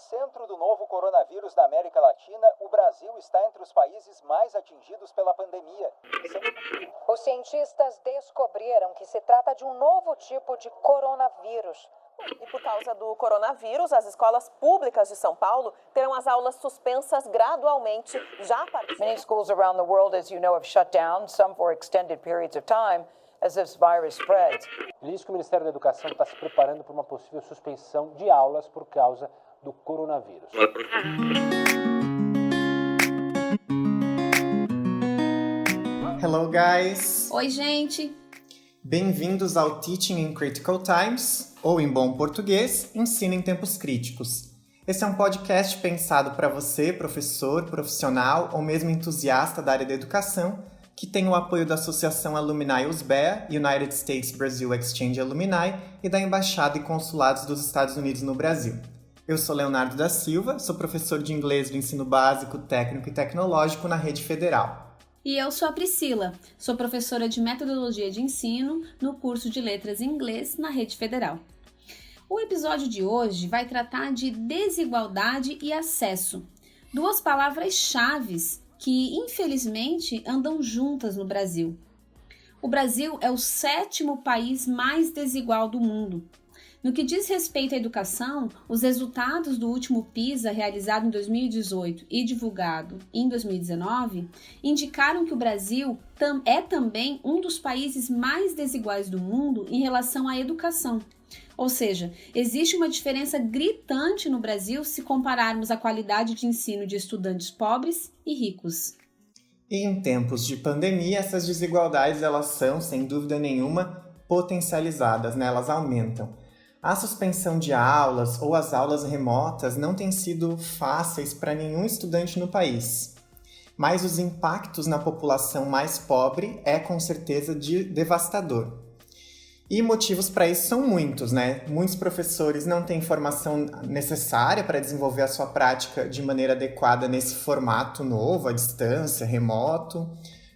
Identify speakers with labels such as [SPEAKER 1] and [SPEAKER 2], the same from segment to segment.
[SPEAKER 1] epicentro do novo coronavírus da América Latina, o Brasil está entre os países mais atingidos pela pandemia.
[SPEAKER 2] Os cientistas descobriram que se trata de um novo tipo de coronavírus.
[SPEAKER 3] E por causa do coronavírus, as escolas públicas de São Paulo terão as aulas suspensas gradualmente já a partir...
[SPEAKER 2] Many schools around the world, as you know, have shut down, some for extended periods of time, as this virus spreads.
[SPEAKER 4] Ele diz que o Ministério da Educação está se preparando para uma possível suspensão de aulas por causa do coronavírus.
[SPEAKER 5] Hello, guys!
[SPEAKER 6] Oi, gente!
[SPEAKER 5] Bem-vindos ao Teaching in Critical Times, ou em bom português, Ensino em Tempos Críticos. Esse é um podcast pensado para você, professor, profissional ou mesmo entusiasta da área da educação, que tem o apoio da Associação Alumni USBEA, United States Brazil Exchange Alumni, e da Embaixada e Consulados dos Estados Unidos no Brasil. Eu sou Leonardo da Silva, sou professor de inglês do ensino básico, técnico e tecnológico na Rede Federal.
[SPEAKER 6] E eu sou a Priscila, sou professora de Metodologia de Ensino no curso de Letras em Inglês na Rede Federal. O episódio de hoje vai tratar de desigualdade e acesso, duas palavras-chave que, infelizmente, andam juntas no Brasil. O Brasil é o 7º país mais desigual do mundo. No que diz respeito à educação, os resultados do último PISA, realizado em 2018 e divulgado em 2019, indicaram que o Brasil é também um dos países mais desiguais do mundo em relação à educação. Ou seja, existe uma diferença gritante no Brasil se compararmos a qualidade de ensino de estudantes pobres e ricos.
[SPEAKER 5] E em tempos de pandemia, essas desigualdades elas são, sem dúvida nenhuma, potencializadas, né? Elas aumentam. A suspensão de aulas ou as aulas remotas não têm sido fáceis para nenhum estudante no país. Mas os impactos na população mais pobre é com certeza devastador. E motivos para isso são muitos, né? Muitos professores não têm formação necessária para desenvolver a sua prática de maneira adequada nesse formato novo, à distância, remoto.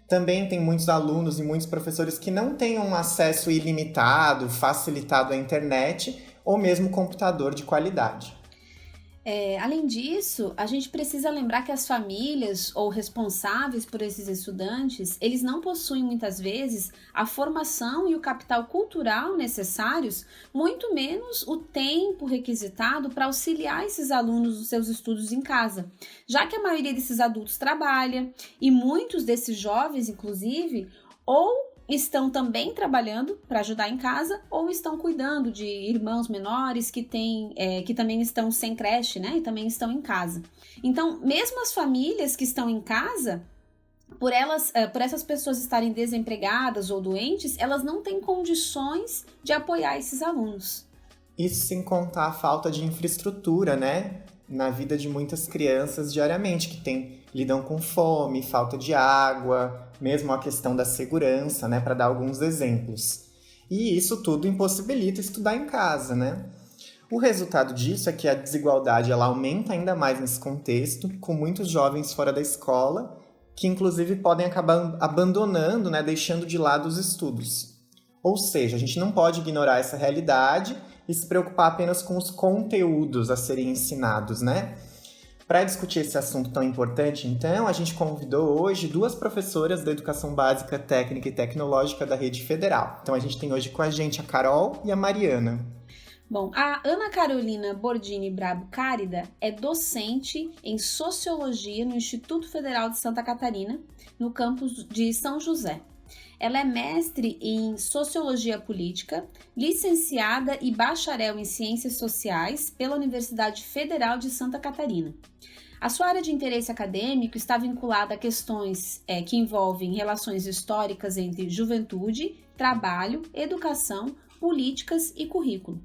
[SPEAKER 5] Também tem muitos alunos e muitos professores que não têm um acesso ilimitado, facilitado à internet ou mesmo computador de qualidade.
[SPEAKER 6] Além disso, a gente precisa lembrar que as famílias ou responsáveis por esses estudantes, eles não possuem muitas vezes a formação e o capital cultural necessários, muito menos o tempo requisitado para auxiliar esses alunos nos seus estudos em casa, já que a maioria desses adultos trabalha e muitos desses jovens, inclusive, ou estão também trabalhando para ajudar em casa ou estão cuidando de irmãos menores que também estão sem creche, né? E também estão em casa. Então, mesmo as famílias que estão em casa, por essas pessoas estarem desempregadas ou doentes, elas não têm condições de apoiar esses alunos.
[SPEAKER 5] Isso sem contar a falta de infraestrutura, né? Na vida de muitas crianças diariamente, que lidam com fome, falta de água, mesmo a questão da segurança, né, para dar alguns exemplos. E isso tudo impossibilita estudar em casa, né? O resultado disso é que a desigualdade ela aumenta ainda mais nesse contexto, com muitos jovens fora da escola, que inclusive podem acabar abandonando, né, deixando de lado os estudos. Ou seja, a gente não pode ignorar essa realidade e se preocupar apenas com os conteúdos a serem ensinados, né? Para discutir esse assunto tão importante, então, a gente convidou hoje duas professoras da Educação Básica, Técnica e Tecnológica da Rede Federal. Então, a gente tem hoje com a gente a Carol e a Mariana.
[SPEAKER 6] Bom, a Ana Carolina Bordini Brabo Cárida é docente em Sociologia no Instituto Federal de Santa Catarina, no campus de São José. Ela é mestre em Sociologia Política, licenciada e bacharel em Ciências Sociais pela Universidade Federal de Santa Catarina. A sua área de interesse acadêmico está vinculada a questões que envolvem relações históricas entre juventude, trabalho, educação, políticas e currículo.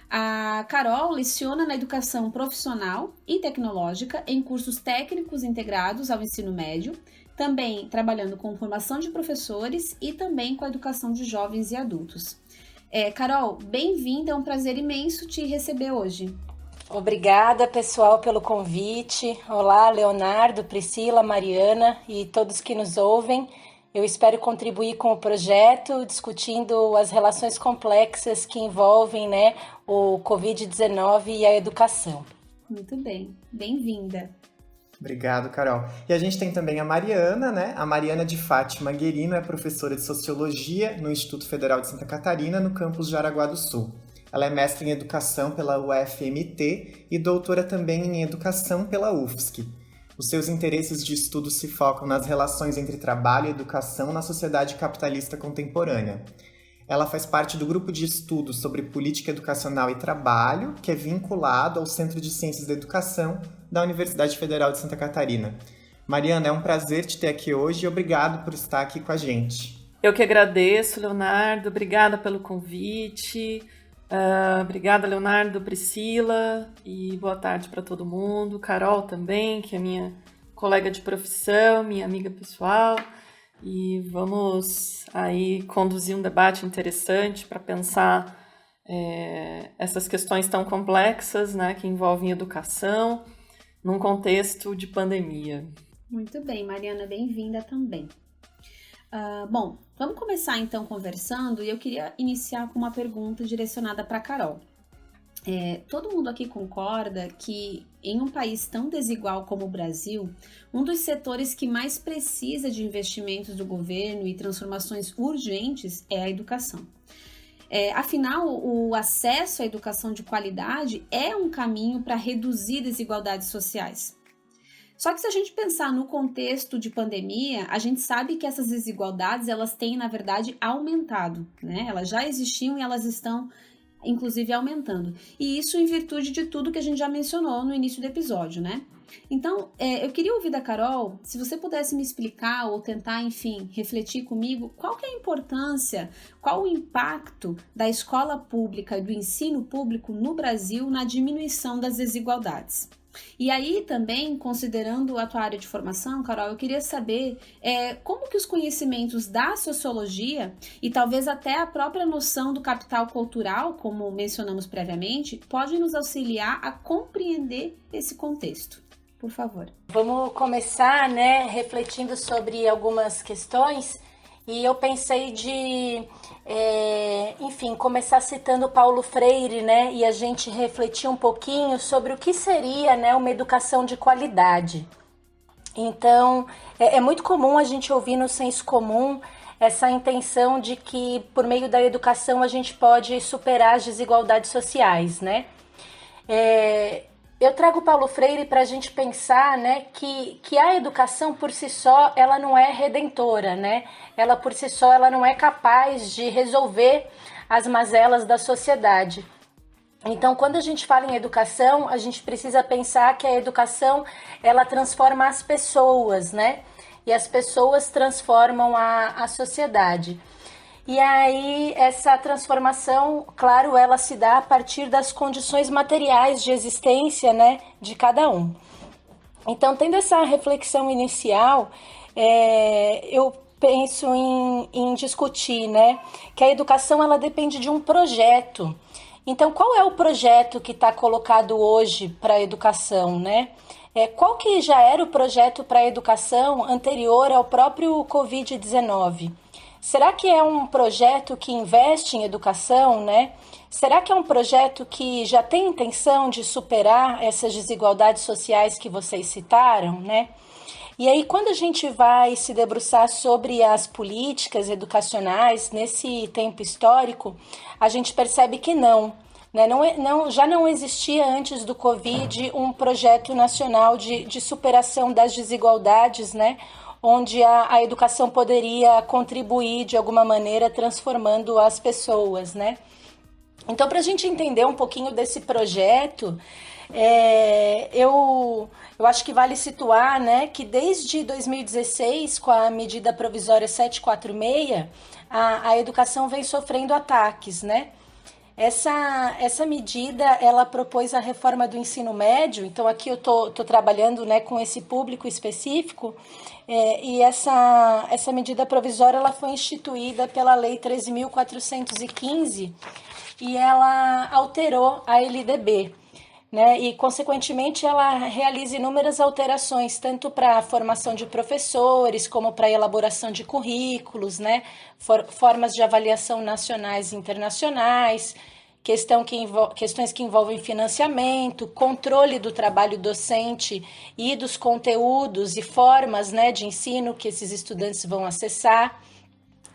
[SPEAKER 6] A Carol leciona na educação profissional e tecnológica em cursos técnicos integrados ao ensino médio, também trabalhando com formação de professores e também com a educação de jovens e adultos. Carol, bem-vinda, é um prazer imenso te receber hoje.
[SPEAKER 7] Obrigada, pessoal, pelo convite. Olá, Leonardo, Priscila, Mariana e todos que nos ouvem. Eu espero contribuir com o projeto, discutindo as relações complexas que envolvem, o Covid-19 e a educação.
[SPEAKER 6] Muito bem, bem-vinda.
[SPEAKER 5] Obrigado, Carol. E a gente tem também a Mariana, né? A Mariana de Fátima Guerino é professora de Sociologia no Instituto Federal de Santa Catarina, no campus de Jaraguá do Sul. Ela é mestre em Educação pela UFMT e doutora também em Educação pela UFSC. Os seus interesses de estudo se focam nas relações entre trabalho e educação na sociedade capitalista contemporânea. Ela faz parte do grupo de estudos sobre política educacional e trabalho, que é vinculado ao Centro de Ciências da Educação da Universidade Federal de Santa Catarina. Mariana, é um prazer te ter aqui hoje e obrigado por estar aqui com a gente.
[SPEAKER 8] Eu que agradeço, Leonardo. Obrigada pelo convite. Obrigada, Leonardo, Priscila. E boa tarde para todo mundo. Carol também, que é minha colega de profissão, minha amiga pessoal. E vamos aí conduzir um debate interessante para pensar essas questões tão complexas, né, que envolvem educação num contexto de pandemia.
[SPEAKER 6] Muito bem, Mariana, bem-vinda também. Bom, vamos começar então conversando e eu queria iniciar com uma pergunta direcionada para a Carol. Todo mundo aqui concorda que em um país tão desigual como o Brasil, um dos setores que mais precisa de investimentos do governo e transformações urgentes é a educação. Afinal, o acesso à educação de qualidade é um caminho para reduzir desigualdades sociais. Só que se a gente pensar no contexto de pandemia, a gente sabe que essas desigualdades elas têm, na verdade, aumentado, né? Elas já existiam e elas estão inclusive aumentando. E isso em virtude de tudo que a gente já mencionou no início do episódio, né? Então, eu queria ouvir da Carol, se você pudesse me explicar ou tentar, enfim, refletir comigo, qual que é a importância, qual o impacto da escola pública e do ensino público no Brasil na diminuição das desigualdades. E aí também, considerando a tua área de formação, Carol, eu queria saber como que os conhecimentos da sociologia e talvez até a própria noção do capital cultural, como mencionamos previamente, podem nos auxiliar a compreender esse contexto. Por favor.
[SPEAKER 7] Vamos começar, né, refletindo sobre algumas questões e eu pensei de, começar citando Paulo Freire, né, e a gente refletir um pouquinho sobre o que seria, né, uma educação de qualidade. Então, é muito comum a gente ouvir no senso comum essa intenção de que por meio da educação a gente pode superar as desigualdades sociais, né? Eu trago Paulo Freire para a gente pensar, né, que a educação por si só ela não é redentora, né? Ela por si só ela não é capaz de resolver as mazelas da sociedade. Então, quando a gente fala em educação, a gente precisa pensar que a educação ela transforma as pessoas, né? E as pessoas transformam a sociedade. E aí, essa transformação, claro, ela se dá a partir das condições materiais de existência, né, de cada um. Então, tendo essa reflexão inicial, eu penso em discutir, né, que a educação, ela depende de um projeto. Então, qual é o projeto que está colocado hoje para a educação, né? Qual que já era o projeto para a educação anterior ao próprio Covid-19? Será que é um projeto que investe em educação, né? Será que é um projeto que já tem intenção de superar essas desigualdades sociais que vocês citaram, né? E aí, quando a gente vai se debruçar sobre as políticas educacionais nesse tempo histórico, a gente percebe que não, né? Já não existia antes do Covid um projeto nacional de superação das desigualdades, né? Onde a educação poderia contribuir de alguma maneira transformando as pessoas, né? Então, para a gente entender um pouquinho desse projeto, eu acho que vale situar, né, que desde 2016, com a medida provisória 746, a educação vem sofrendo ataques, né? Essa medida, ela propôs a reforma do ensino médio, então aqui eu tô trabalhando, né, com esse público específico, e essa medida provisória ela foi instituída pela Lei 13.415 e ela alterou a LDB, né, e consequentemente ela realiza inúmeras alterações, tanto para a formação de professores, como para a elaboração de currículos, né, formas de avaliação nacionais e internacionais, questões que envolvem financiamento, controle do trabalho docente e dos conteúdos e formas, né, de ensino que esses estudantes vão acessar.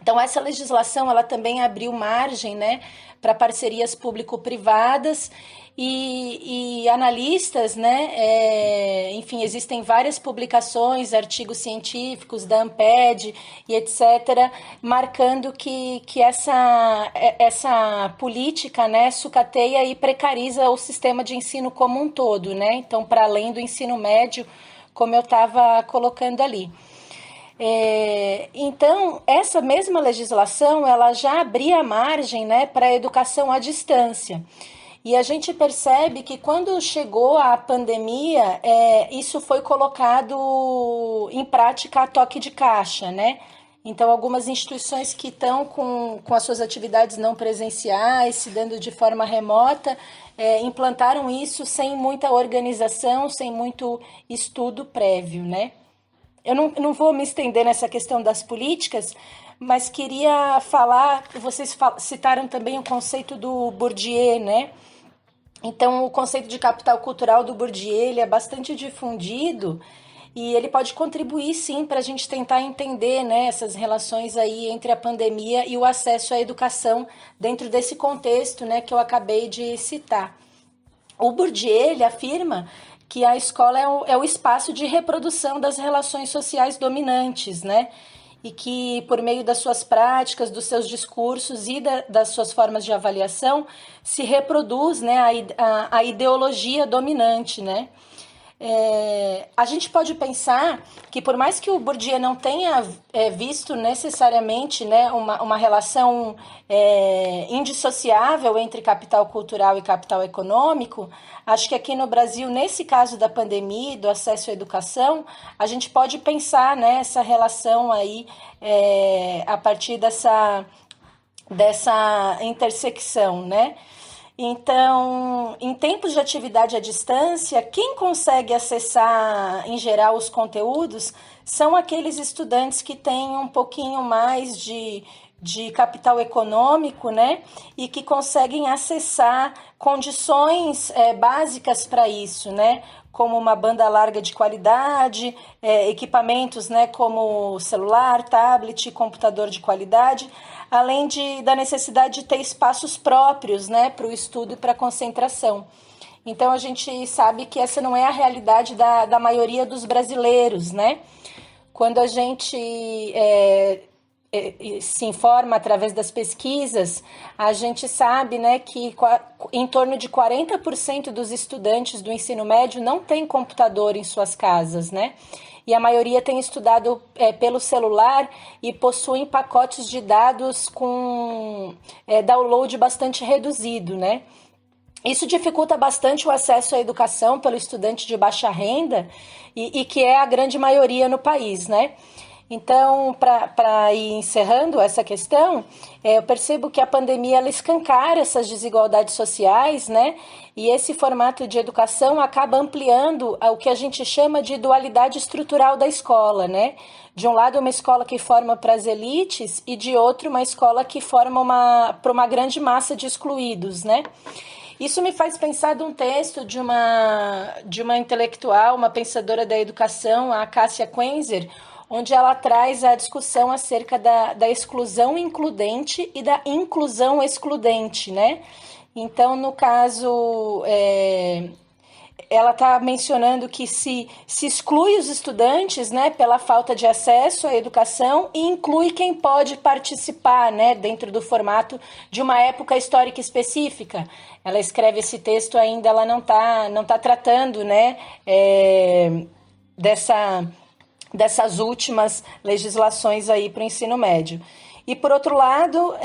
[SPEAKER 7] Então, essa legislação ela também abriu margem, né, para parcerias público-privadas e analistas, né, enfim, existem várias publicações, artigos científicos da ANPED e etc., marcando que essa política, né, sucateia e precariza o sistema de ensino como um todo, né, então, para além do ensino médio, como eu estava colocando ali. Então, essa mesma legislação, ela já abria margem, né, para a educação à distância. E a gente percebe que quando chegou a pandemia, isso foi colocado em prática a toque de caixa, né? Então, algumas instituições que estão com as suas atividades não presenciais, se dando de forma remota, implantaram isso sem muita organização, sem muito estudo prévio, né? Eu não vou me estender nessa questão das políticas, mas queria falar, vocês citaram também o conceito do Bourdieu, né? Então, o conceito de capital cultural do Bourdieu, ele é bastante difundido e ele pode contribuir, sim, para a gente tentar entender, né, essas relações aí entre a pandemia e o acesso à educação dentro desse contexto, né, que eu acabei de citar. O Bourdieu, ele afirma que a escola é o espaço de reprodução das relações sociais dominantes, né? E que, por meio das suas práticas, dos seus discursos e das suas formas de avaliação, se reproduz, né, a ideologia dominante, né? A gente pode pensar que, por mais que o Bourdieu não tenha visto necessariamente, né, uma relação indissociável entre capital cultural e capital econômico, acho que aqui no Brasil, nesse caso da pandemia e do acesso à educação, a gente pode pensar nessa relação aí a partir dessa intersecção, né? Então, em tempos de atividade à distância, quem consegue acessar, em geral, os conteúdos são aqueles estudantes que têm um pouquinho mais de capital econômico, né? E que conseguem acessar condições básicas para isso, né? Como uma banda larga de qualidade, equipamentos, né, como celular, tablet, computador de qualidade, além da necessidade de ter espaços próprios, né, para o estudo e para a concentração. Então, a gente sabe que essa não é a realidade da maioria dos brasileiros, né? Quando a gente se informa através das pesquisas, a gente sabe, né, que em torno de 40% dos estudantes do ensino médio não tem computador em suas casas, né? E a maioria tem estudado pelo celular e possuem pacotes de dados com download bastante reduzido, né? Isso dificulta bastante o acesso à educação pelo estudante de baixa renda e que é a grande maioria no país, né? Então, para ir encerrando essa questão, eu percebo que a pandemia ela escancara essas desigualdades sociais, né? E esse formato de educação acaba ampliando o que a gente chama de dualidade estrutural da escola, né? De um lado, uma escola que forma para as elites e de outro, uma escola que forma para uma grande massa de excluídos, né? Isso me faz pensar de um texto de uma intelectual, uma pensadora da educação, a Cássia Quenzer, onde ela traz a discussão acerca da exclusão includente e da inclusão excludente, né? Então, no caso, ela está mencionando que se exclui os estudantes, né, pela falta de acesso à educação e inclui quem pode participar, né, dentro do formato de uma época histórica específica. Ela escreve esse texto ainda, ela não tá tratando, né, dessas últimas legislações aí para o ensino médio. E, por outro lado,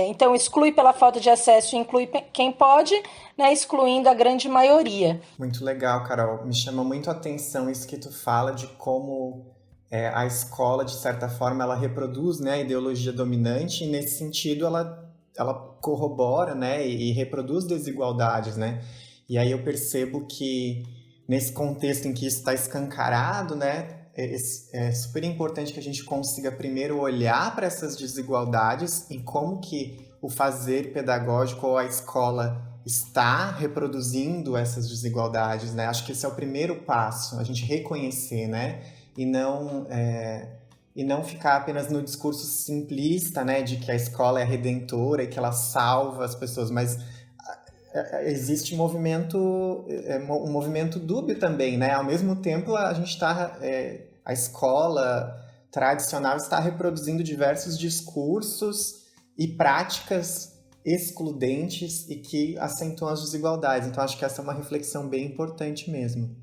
[SPEAKER 7] então, exclui pela falta de acesso, inclui quem pode, né, excluindo a grande maioria.
[SPEAKER 5] Muito legal, Carol. Me chama muito a atenção isso que tu fala de como a escola, de certa forma, ela reproduz, né, a ideologia dominante e, nesse sentido, ela corrobora, né, e reproduz desigualdades, né? E aí eu percebo que, nesse contexto em que isso está escancarado, né, é super importante que a gente consiga primeiro olhar para essas desigualdades e como que o fazer pedagógico ou a escola está reproduzindo essas desigualdades, né? Acho que esse é o primeiro passo, a gente reconhecer, né? E não ficar apenas no discurso simplista, né? De que a escola é redentora e que ela salva as pessoas, mas existe um movimento dúbio também, né? Ao mesmo tempo, a escola tradicional está reproduzindo diversos discursos e práticas excludentes e que acentuam as desigualdades. Então, acho que essa é uma reflexão bem importante mesmo.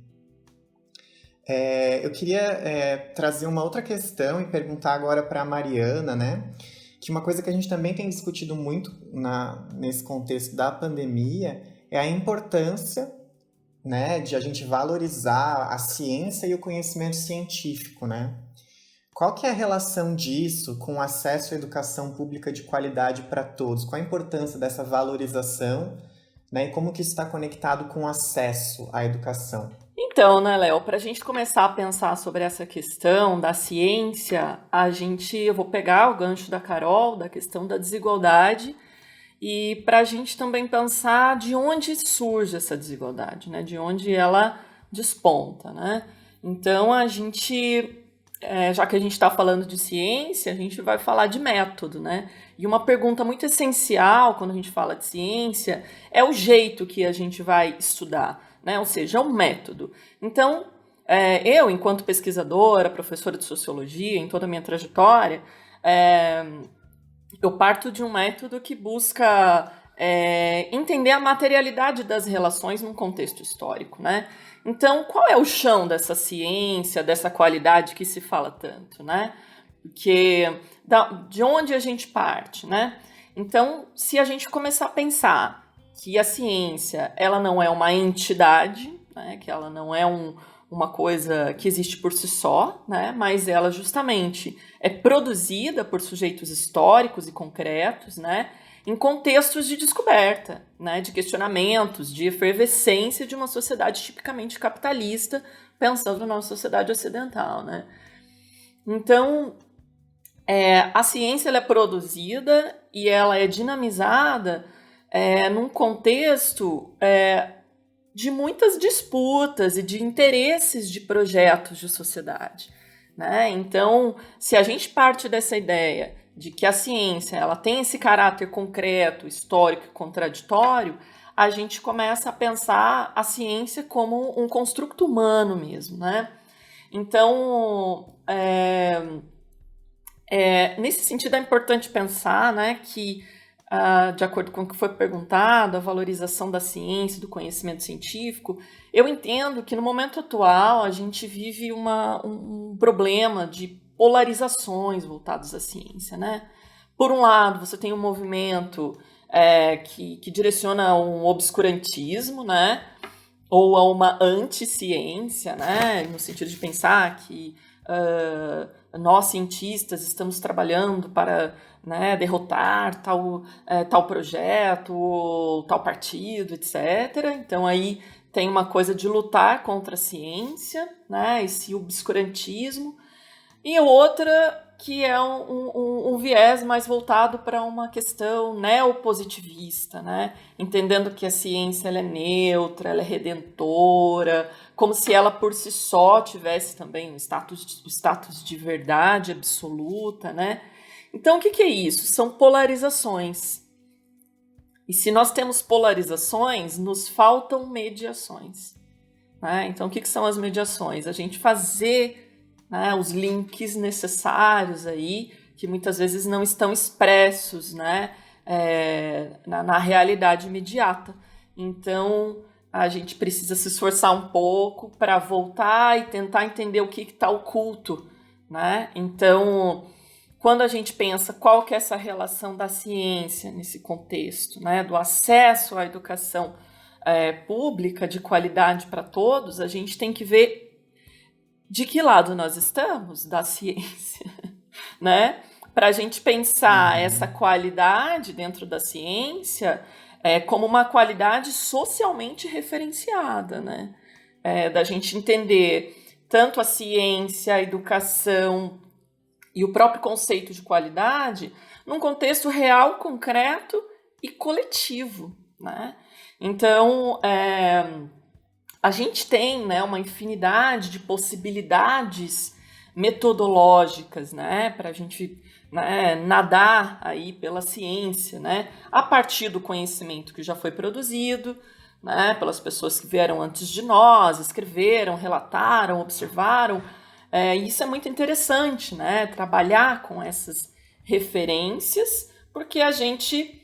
[SPEAKER 5] Eu queria trazer uma outra questão e perguntar agora para a Mariana, né? Que uma coisa que a gente também tem discutido muito nesse contexto da pandemia é a importância, né, de a gente valorizar a ciência e o conhecimento científico, né? Qual que é a relação disso com o acesso à educação pública de qualidade para todos? Qual a importância dessa valorização, né, e como que isso está conectado com o acesso à educação?
[SPEAKER 8] Então, né, Léo, para a gente começar a pensar sobre essa questão da ciência, eu vou pegar o gancho da Carol, da questão da desigualdade, e para a gente também pensar de onde surge essa desigualdade, né, de onde ela desponta, né? Então, já que a gente está falando de ciência, a gente vai falar de método, né? E uma pergunta muito essencial quando a gente fala de ciência é o jeito que a gente vai estudar, né? Ou seja, o método. Então, eu, enquanto pesquisadora, professora de sociologia, em toda a minha trajetória, eu parto de um método que busca entender a materialidade das relações num contexto histórico, né? Então, qual é o chão dessa ciência, dessa qualidade que se fala tanto, né? De onde a gente parte, né? Então, se a gente começar a pensar que a ciência, ela não é uma entidade, né? Que ela não é uma coisa que existe por si só, né? Mas ela justamente é produzida por sujeitos históricos e concretos, né? Em contextos de descoberta, né, de questionamentos, de efervescência de uma sociedade tipicamente capitalista, pensando na nossa sociedade ocidental, né? Então, a ciência ela é produzida e ela é dinamizada num contexto de muitas disputas e de interesses de projetos de sociedade, né? Então, se a gente parte dessa ideia de que a ciência ela tem esse caráter concreto, histórico e contraditório, a gente começa a pensar a ciência como um construto humano mesmo, né? Então, nesse sentido é importante pensar, né, que, de acordo com o que foi perguntado, a valorização da ciência, do conhecimento científico, eu entendo que no momento atual a gente vive um problema de polarizações voltadas à ciência, né? Por um lado, você tem um movimento que direciona a um obscurantismo, né? Ou a uma anticiência, né? No sentido de pensar que nós, cientistas, estamos trabalhando para, né, derrotar tal projeto, tal partido, etc. Então, aí tem uma coisa de lutar contra a ciência, né? Esse obscurantismo. E outra que é um viés mais voltado para uma questão neopositivista, né? Entendendo que a ciência ela é neutra, ela é redentora, como se ela por si só tivesse também o status de verdade absoluta, né? Então, o que é isso? São polarizações. E se nós temos polarizações, nos faltam mediações, né? Então, o que são as mediações? A gente fazer, né, os links necessários aí, que muitas vezes não estão expressos, né, na realidade imediata. Então, a gente precisa se esforçar um pouco para voltar e tentar entender o que está oculto, né? Então, quando a gente pensa qual que é essa relação da ciência nesse contexto, né, do acesso à educação pública de qualidade para todos, a gente tem que ver de que lado nós estamos da ciência, né? Para a gente pensar essa qualidade dentro da ciência como uma qualidade socialmente referenciada, né? Da gente entender tanto a ciência, a educação e o próprio conceito de qualidade num contexto real, concreto e coletivo, né? Então, a gente tem, né, uma infinidade de possibilidades metodológicas, né, para a gente, né, nadar aí pela ciência, né, a partir do conhecimento que já foi produzido, né, pelas pessoas que vieram antes de nós, escreveram, relataram, observaram. Isso é muito interessante, né, trabalhar com essas referências, porque a gente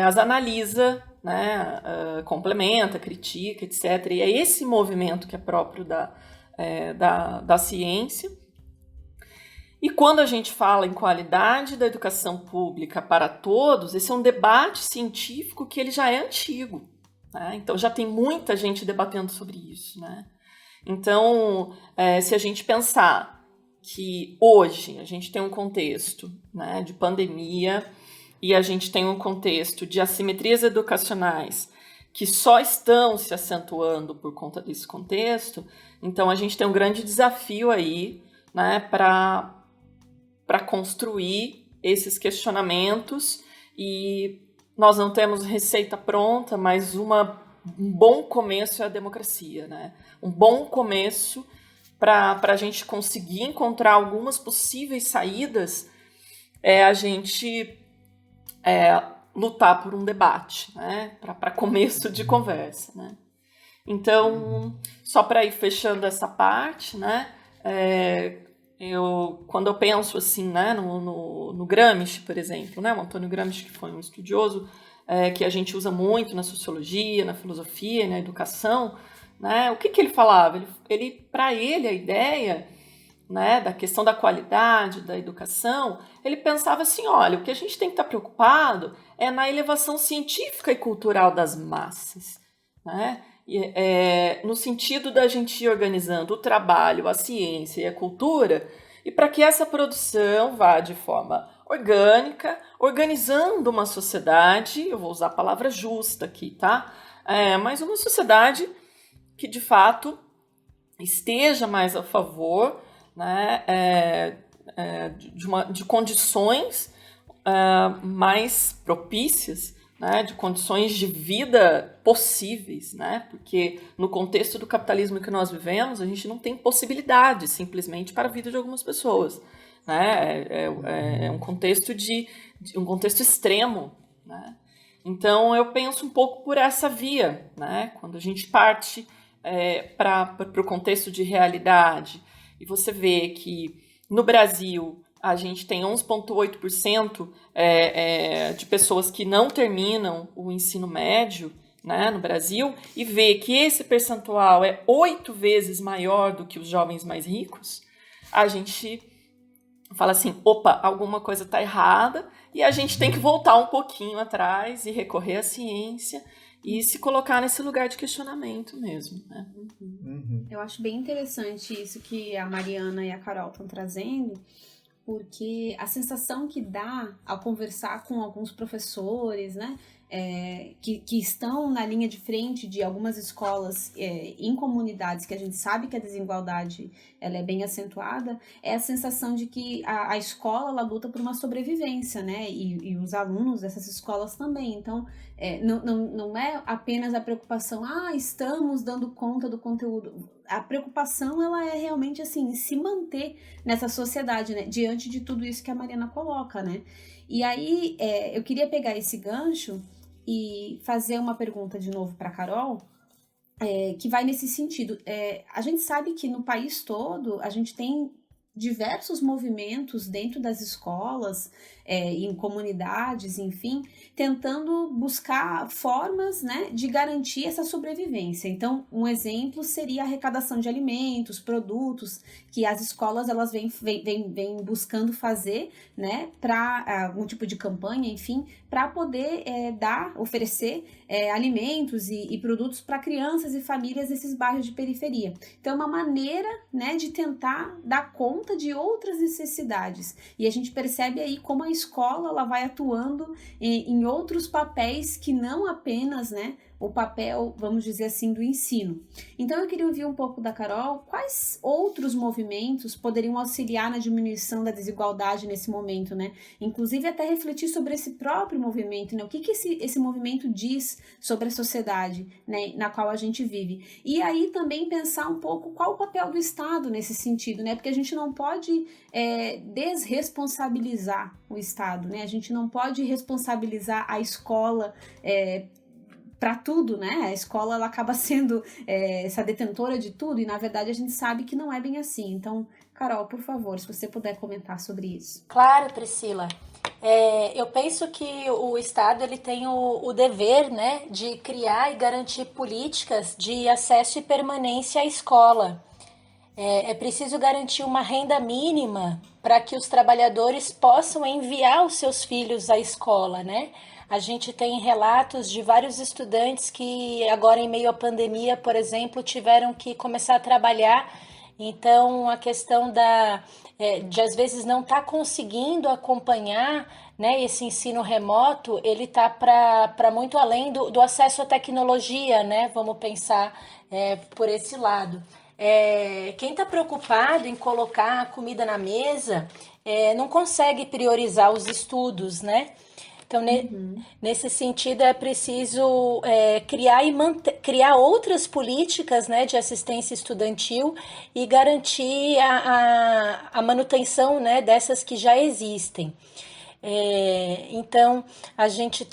[SPEAKER 8] as analisa, né, complementa, critica, etc. E é esse movimento que é próprio da ciência. E quando a gente fala em qualidade da educação pública para todos, esse é um debate científico que ele já é antigo, né? Então já tem muita gente debatendo sobre isso, né? Então, se a gente pensar que hoje a gente tem um contexto, né, de pandemia, e a gente tem um contexto de assimetrias educacionais que só estão se acentuando por conta desse contexto, então a gente tem um grande desafio aí, né, para construir esses questionamentos, e nós não temos receita pronta, mas um bom começo é a democracia, né? Um bom começo para a gente conseguir encontrar algumas possíveis saídas é a gente lutar por um debate, né? Para começo de conversa, né? Então, só para ir fechando essa parte, né? Quando eu penso assim, né, no Gramsci, por exemplo, né? O Antônio Gramsci, que foi um estudioso que a gente usa muito na sociologia, na filosofia, na educação, né? O que ele falava? Para ele, a ideia, né, da questão da qualidade da educação, ele pensava assim, olha, o que a gente tem que estar preocupado é na elevação científica e cultural das massas, né? No sentido da gente ir organizando o trabalho, a ciência e a cultura, e para que essa produção vá de forma orgânica, organizando uma sociedade, eu vou usar a palavra justa aqui, tá? Mas uma sociedade que, de fato, esteja mais a favor, né, de condições mais propícias, né, de condições de vida possíveis, né, porque no contexto do capitalismo que nós vivemos, a gente não tem possibilidade simplesmente para a vida de algumas pessoas, né, é um contexto um contexto extremo, né. Então eu penso um pouco por essa via, né, quando a gente parte para o contexto de realidade, e você vê que no Brasil a gente tem 11,8% de pessoas que não terminam o ensino médio, né, no Brasil, e vê que esse percentual é 8 vezes maior do que os jovens mais ricos, a gente fala assim, opa, alguma coisa está errada, e a gente tem que voltar um pouquinho atrás e recorrer à ciência e se colocar nesse lugar de questionamento mesmo, né?
[SPEAKER 6] Uhum. Eu acho bem interessante isso que a Mariana e a Carol estão trazendo, porque a sensação que dá ao conversar com alguns professores, né, que estão na linha de frente de algumas escolas em comunidades que a gente sabe que a desigualdade ela é bem acentuada, é a sensação de que a escola ela luta por uma sobrevivência, né, e os alunos dessas escolas também. Então, não é apenas a preocupação, estamos dando conta do conteúdo. A preocupação ela é realmente assim, se manter nessa sociedade, né, diante de tudo isso que a Mariana coloca, né. E aí, eu queria pegar esse gancho e fazer uma pergunta de novo para a Carol, que vai nesse sentido. A gente sabe que no país todo a gente tem diversos movimentos dentro das escolas, em comunidades, enfim, tentando buscar formas, né, de garantir essa sobrevivência. Então, um exemplo seria a arrecadação de alimentos, produtos, que as escolas elas vêm buscando fazer, né, para algum tipo de campanha, enfim, para poder oferecer alimentos e produtos para crianças e famílias desses bairros de periferia. Então, é uma maneira, né, de tentar dar conta de outras necessidades. E a gente percebe aí como a escola ela vai atuando em outros papéis que não apenas, né, o papel, vamos dizer assim, do ensino. Então eu queria ouvir um pouco da Carol, quais outros movimentos poderiam auxiliar na diminuição da desigualdade nesse momento, né? Inclusive até refletir sobre esse próprio movimento, né? O que esse movimento diz sobre a sociedade, né, na qual a gente vive. E aí também pensar um pouco qual o papel do Estado nesse sentido, né? Porque a gente não pode desresponsabilizar o Estado, né? A gente não pode responsabilizar a escola para tudo, né? A escola ela acaba sendo essa detentora de tudo e na verdade a gente sabe que não é bem assim. Então, Carol, por favor, se você puder comentar sobre isso.
[SPEAKER 7] Claro, Priscila. Eu penso que o Estado ele tem o dever, né, de criar e garantir políticas de acesso e permanência à escola. É preciso garantir uma renda mínima para que os trabalhadores possam enviar os seus filhos à escola, né? A gente tem relatos de vários estudantes que agora em meio à pandemia, por exemplo, tiveram que começar a trabalhar. Então, a questão de às vezes não estar conseguindo acompanhar, né, esse ensino remoto, ele está para muito além do acesso à tecnologia, né? Vamos pensar por esse lado. Quem está preocupado em colocar a comida na mesa não consegue priorizar os estudos, né? Então, nesse sentido, é preciso criar outras políticas, né, de assistência estudantil e garantir a manutenção, né, dessas que já existem. Então, a gente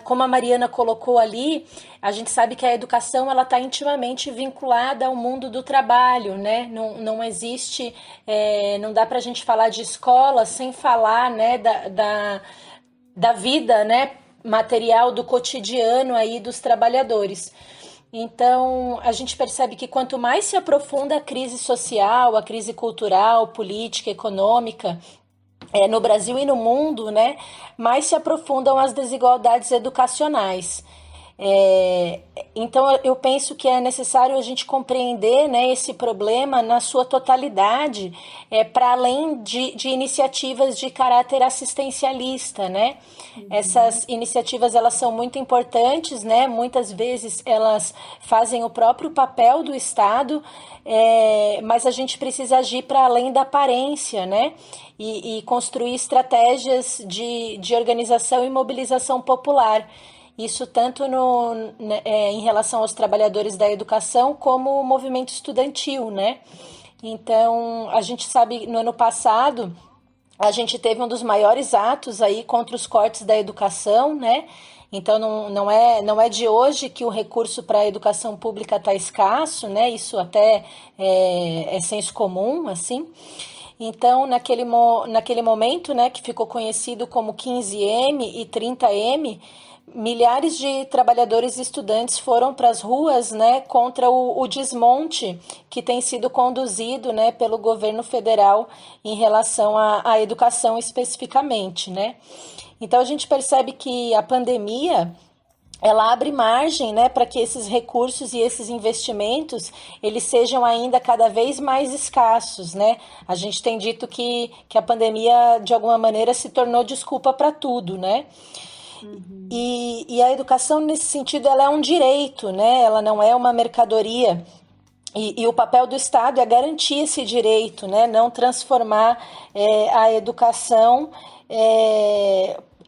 [SPEAKER 7] como a Mariana colocou ali, a gente sabe que a educação ela está intimamente vinculada ao mundo do trabalho, né? Não existe, não dá para a gente falar de escola sem falar, né, da vida, né, material, do cotidiano aí dos trabalhadores. Então, a gente percebe que quanto mais se aprofunda a crise social, a crise cultural, política, econômica, no Brasil e no mundo, né, mais se aprofundam as desigualdades educacionais. Então, eu penso que é necessário a gente compreender, né, esse problema na sua totalidade, para além de iniciativas de caráter assistencialista, né? Essas iniciativas elas são muito importantes, né? Muitas vezes elas fazem o próprio papel do Estado, mas a gente precisa agir para além da aparência, né? E construir estratégias de organização e mobilização popular. Isso tanto em relação aos trabalhadores da educação como o movimento estudantil, né? Então, a gente sabe, no ano passado, a gente teve um dos maiores atos aí contra os cortes da educação, né? Então, não é de hoje que o recurso para a educação pública está escasso, né? Isso até é senso comum, assim. Então, naquele momento, né, que ficou conhecido como 15M e 30M, milhares de trabalhadores e estudantes foram para as ruas, né, contra o desmonte que tem sido conduzido, né, pelo governo federal em relação à educação especificamente, né? Então a gente percebe que a pandemia ela abre margem, né, para que esses recursos e esses investimentos eles sejam ainda cada vez mais escassos, né? A gente tem dito que a pandemia de alguma maneira se tornou desculpa para tudo, né? E a educação, nesse sentido, ela é um direito, né? Ela não é uma mercadoria. E o papel do Estado é garantir esse direito, né? Não transformar a educação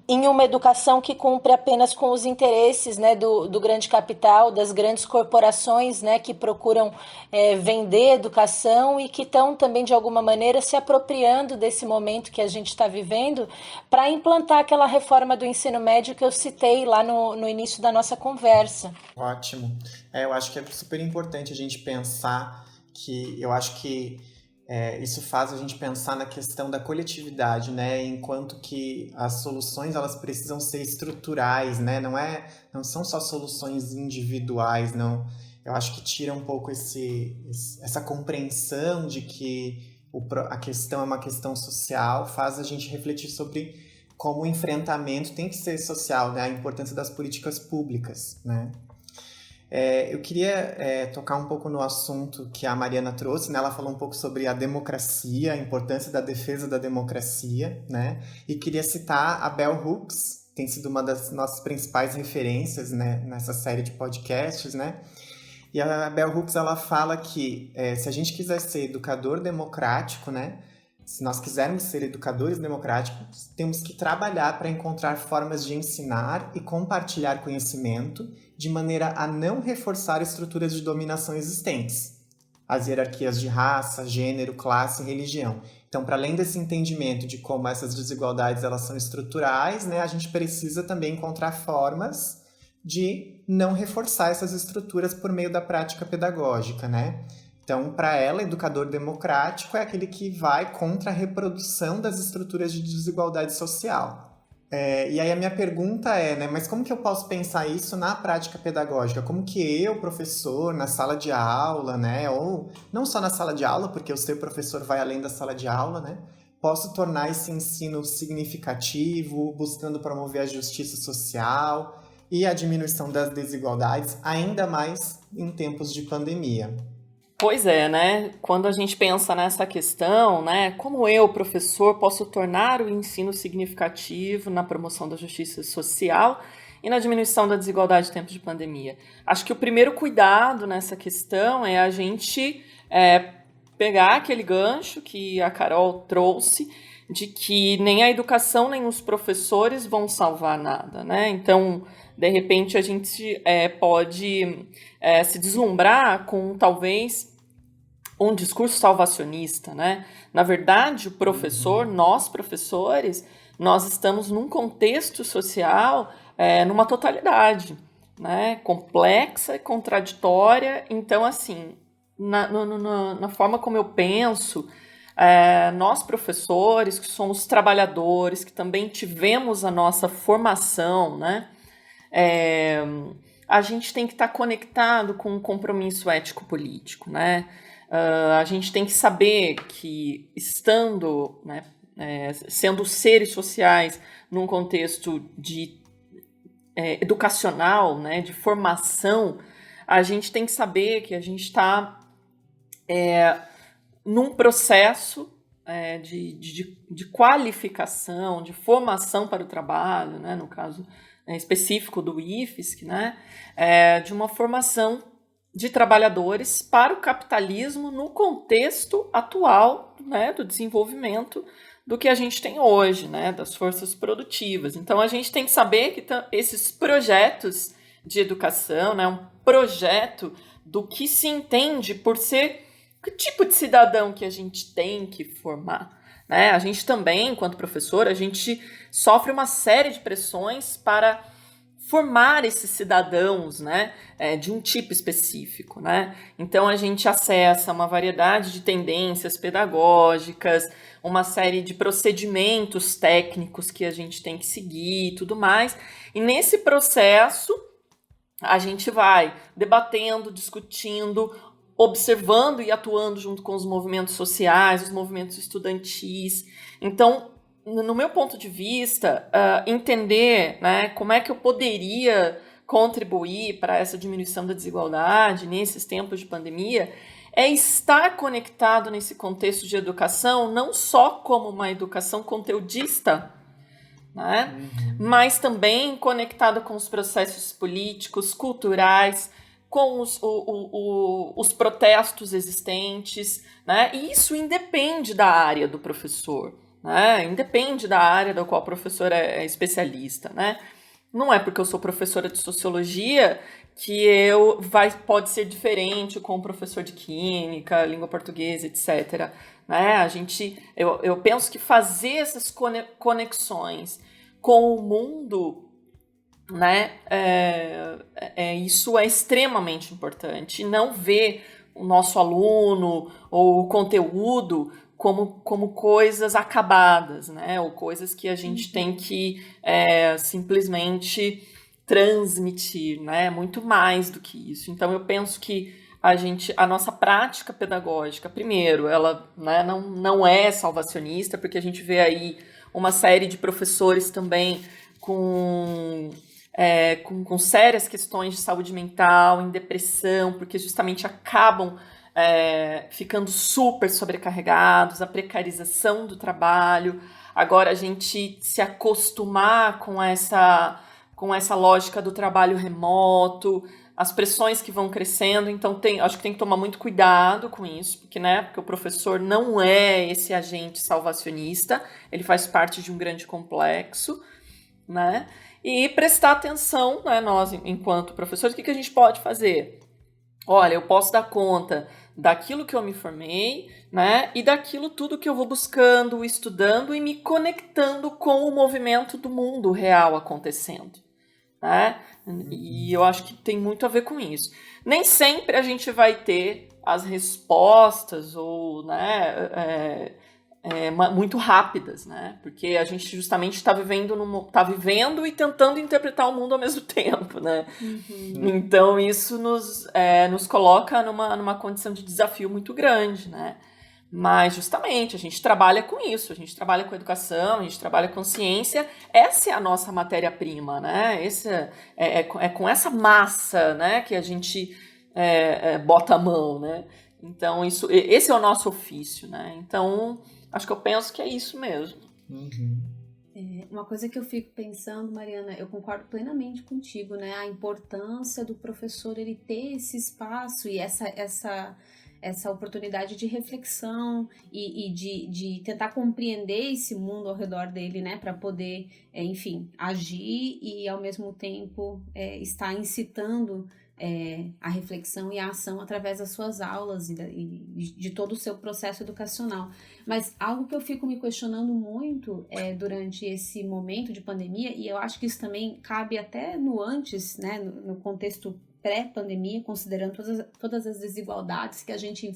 [SPEAKER 7] em uma educação que cumpre apenas com os interesses, né, do grande capital, das grandes corporações, né, que procuram vender educação e que estão também, de alguma maneira, se apropriando desse momento que a gente está vivendo para implantar aquela reforma do ensino médio que eu citei lá no início da nossa conversa.
[SPEAKER 5] Ótimo. Eu acho que é super importante a gente pensar que, eu acho que isso faz a gente pensar na questão da coletividade, né? Enquanto que as soluções elas precisam ser estruturais, né? Não são só soluções individuais, não. Eu acho que tira um pouco essa compreensão de que a questão é uma questão social, faz a gente refletir sobre como o enfrentamento tem que ser social, né? A importância das políticas públicas, né? Eu queria tocar um pouco no assunto que a Mariana trouxe, né? Ela falou um pouco sobre a democracia, a importância da defesa da democracia, né? E queria citar a Bell Hooks, tem sido uma das nossas principais referências, né, nessa série de podcasts, né? E a Bell Hooks, ela fala que se a gente quiser ser educador democrático, né, se nós quisermos ser educadores democráticos, temos que trabalhar para encontrar formas de ensinar e compartilhar conhecimento de maneira a não reforçar estruturas de dominação existentes, as hierarquias de raça, gênero, classe e religião. Então, para além desse entendimento de como essas desigualdades elas são estruturais, né, a gente precisa também encontrar formas de não reforçar essas estruturas por meio da prática pedagógica, né? Então, para ela, educador democrático é aquele que vai contra a reprodução das estruturas de desigualdade social. E aí a minha pergunta é, né, mas como que eu posso pensar isso na prática pedagógica? Como que eu, professor, na sala de aula, né, ou não só na sala de aula, porque o ser professor vai além da sala de aula, né, posso tornar esse ensino significativo, buscando promover a justiça social e a diminuição das desigualdades, ainda mais em tempos de pandemia?
[SPEAKER 8] Pois é, né? Quando a gente pensa nessa questão, né, como eu, professor, posso tornar o ensino significativo na promoção da justiça social e na diminuição da desigualdade em tempos de pandemia? Acho que o primeiro cuidado nessa questão é a gente pegar aquele gancho que a Carol trouxe, de que nem a educação nem os professores vão salvar nada, né? Então, de repente, a gente pode se deslumbrar com, talvez, um discurso salvacionista, né? Na verdade, o professor, nós professores, nós estamos num contexto social, numa totalidade, né? Complexa e contraditória. Então, assim, na forma como eu penso, nós professores, que somos trabalhadores, que também tivemos a nossa formação, né? A gente tem que estar conectado com um compromisso ético-político, né? A gente tem que saber que, estando, né, sendo seres sociais num contexto educacional, né, de formação, a gente tem que saber que a gente está num processo de qualificação, de formação para o trabalho, né, no caso específico do IFSC, né, de uma formação de trabalhadores para o capitalismo no contexto atual, né, do desenvolvimento do que a gente tem hoje, né, das forças produtivas. Então, a gente tem que saber que esses projetos de educação, né, um projeto do que se entende por ser que tipo de cidadão que a gente tem que formar, né? A gente também, enquanto professor, a gente sofre uma série de pressões para formar esses cidadãos, né, de um tipo específico, né? Então a gente acessa uma variedade de tendências pedagógicas, uma série de procedimentos técnicos que a gente tem que seguir e tudo mais. E nesse processo a gente vai debatendo, discutindo, observando e atuando junto com os movimentos sociais, os movimentos estudantis. Então, no meu ponto de vista, entender, né, como é que eu poderia contribuir para essa diminuição da desigualdade nesses tempos de pandemia é estar conectado nesse contexto de educação, não só como uma educação conteudista, né, mas também conectado com os processos políticos, culturais, com os protestos existentes, né, e isso independe da área do professor. Independe da área da qual o professor é especialista, né? Não é porque eu sou professora de sociologia que pode ser diferente com o professor de química, língua portuguesa, etc. Né? Eu penso que fazer essas conexões com o mundo, né, isso é extremamente importante. Não ver o nosso aluno ou o conteúdo como coisas acabadas, né? Ou coisas que a gente tem que simplesmente transmitir, né? Muito mais do que isso. Então, eu penso que a nossa prática pedagógica, primeiro, ela, né, não é salvacionista, porque a gente vê aí uma série de professores também com sérias questões de saúde mental, em depressão, porque justamente acabam ficando super sobrecarregados, a precarização do trabalho, agora a gente se acostumar com essa lógica do trabalho remoto, as pressões que vão crescendo, então acho que tem que tomar muito cuidado com isso, porque o professor não é esse agente salvacionista, ele faz parte de um grande complexo, né? E prestar atenção, né, nós, enquanto professores, o que a gente pode fazer? Olha, eu posso dar conta daquilo que eu me formei, né, e daquilo tudo que eu vou buscando, estudando e me conectando com o movimento do mundo real acontecendo, né? E eu acho que tem muito a ver com isso. Nem sempre a gente vai ter as respostas ou, muito rápidas, né? Porque a gente justamente está vivendo e tentando interpretar o mundo ao mesmo tempo, né? Então isso nos coloca numa condição de desafio muito grande, né? Mas justamente a gente trabalha com isso, a gente trabalha com educação, a gente trabalha com ciência, essa é a nossa matéria-prima, né? É com essa massa, né, que a gente bota a mão, né? Então esse é o nosso ofício, né? Então acho que eu penso que é isso mesmo.
[SPEAKER 6] Uma coisa que eu fico pensando, Mariana, eu concordo plenamente contigo, né? A importância do professor ele ter esse espaço e essa oportunidade de reflexão e de tentar compreender esse mundo ao redor dele, né, para poder, enfim, agir e ao mesmo tempo estar incitando a reflexão e a ação através das suas aulas e de todo o seu processo educacional. Mas algo que eu fico me questionando muito durante esse momento de pandemia, e eu acho que isso também cabe até no antes, né, no contexto pré-pandemia, considerando todas as desigualdades que a gente